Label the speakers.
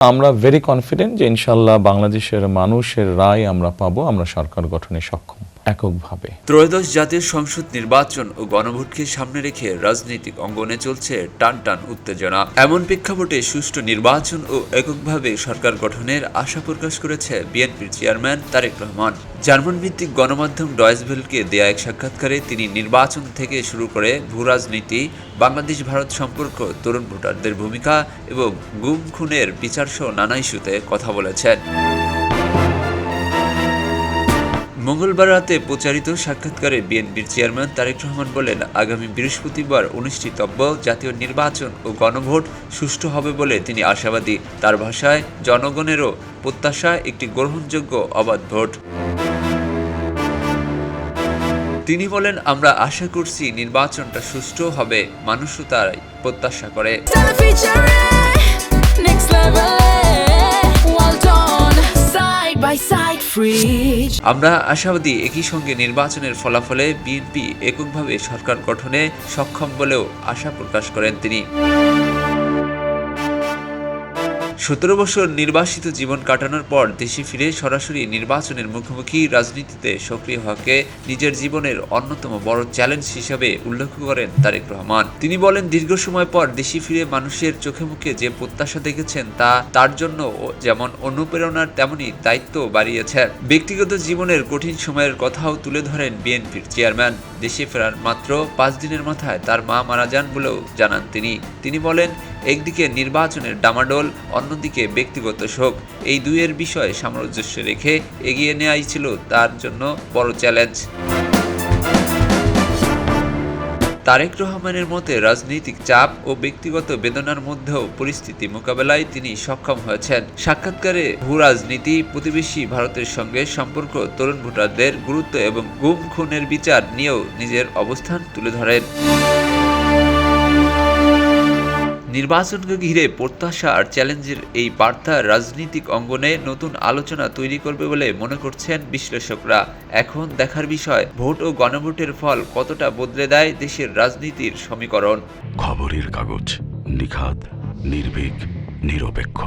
Speaker 1: আমরা very confident যে ইনশাআল্লাহ বাংলাদেশের মানুষের রায় আমরা পাবো, আমরা সরকার গঠনে সক্ষম এককভাবে।
Speaker 2: ত্রয়োদশ জাতীয় সংসদ নির্বাচন ও গণভোটকে সামনে রেখে রাজনৈতিক অঙ্গনে চলছে টান টান উত্তেজনা। এমন প্রেক্ষাপটে সুষ্ঠু নির্বাচন ও এককভাবে সরকার গঠনের আশা প্রকাশ করেছে বিএনপির চেয়ারম্যান তারেক রহমান। জার্মান ভিত্তিক গণমাধ্যম ডয়েচ ভেলকে দেয়া এক সাক্ষাৎকারে তিনি নির্বাচন থেকে শুরু করে ভূরাজনীতি, বাংলাদেশ ভারত সম্পর্ক, তরুণ ভোটারদের ভূমিকা এবং গুম খুনের বিচারসহ নানা ইস্যুতে কথা বলেছেন। মঙ্গলবার রাতে প্রচারিত সাক্ষাৎকারে বিএনপির চেয়ারম্যান তারেক রহমান বলেন, আগামী বৃহস্পতিবার অনুষ্ঠিতব্য জাতীয় নির্বাচন ও গণভোট সুষ্ঠু হবে বলে তিনি আশাবাদী। তার ভাষায়, জনগণেরও প্রত্যাশা একটি গ্রহণযোগ্য অবাধ ভোট। তিনি বলেন, আমরা আশা করছি নির্বাচনটা সুষ্ঠু হবে, মানুষও তাই প্রত্যাশা করে। আমরা আশাবাদী একই সঙ্গে নির্বাচনের ফলাফলে বিএনপি এককভাবে সরকার গঠনে সক্ষম বলেও আশা প্রকাশ করেন তিনি। 17 বছর নির্বাসিত জীবন কাটানোর পর দেশে ফিরে সরাসরি নির্বাচনের মুখোমুখি রাজনীতিতে সক্রিয় হওয়াকে নিজের জীবনের অন্যতম বড় চ্যালেঞ্জ হিসেবে উল্লেখ করেন তারেক রহমান। তিনি বলেন, দীর্ঘ সময় পর দেশে ফিরে মানুষের চোখে মুখে যে প্রত্যাশা দেখেছেন তা তার জন্য যেমন অনুপ্রেরণার তেমনি দায়িত্ব বাড়িয়েছে। ব্যক্তিগত জীবনের কঠিন সময়ের কথাও তুলে ধরেন বিএনপির চেয়ারম্যান। দেশে ফেরার মাত্র 5 দিনের মাথায় তার মা মারা যান বলেও জানান তিনি বলেন, একদিকে নির্বাচনের ডামাডোল, অন্যদিকে ব্যক্তিগত শোক, এই দুইয়ের বিষয়ে সামঞ্জস্য রেখে এগিয়ে নেওয়াই ছিল তার জন্য বড় চ্যালেঞ্জ। তারেক রহমানের মতে, রাজনৈতিক চাপ ও ব্যক্তিগত বেদনার মধ্যেও পরিস্থিতি মোকাবেলায় তিনি সক্ষম হয়েছেন। সাক্ষাৎকারে ভূরাজনীতি, প্রতিবেশী ভারতের সঙ্গে সম্পর্ক, তরুণ ভোটারদের গুরুত্ব এবং গুম খুনের বিচার নিয়েও নিজের অবস্থান তুলে ধরেন। নির্বাচনকে ঘিরে প্রত্যাশা আর চ্যালেঞ্জের এই বার্তা রাজনৈতিক অঙ্গনে নতুন আলোচনা তৈরি করবে বলে মনে করছেন বিশ্লেষকরা। এখন দেখার বিষয়, ভোট ও গণভোটের ফল কতটা বদলে দেয় দেশের রাজনীতির সমীকরণ।
Speaker 3: খবরের কাগজ, নিখাত, নির্ভীক, নিরপেক্ষ।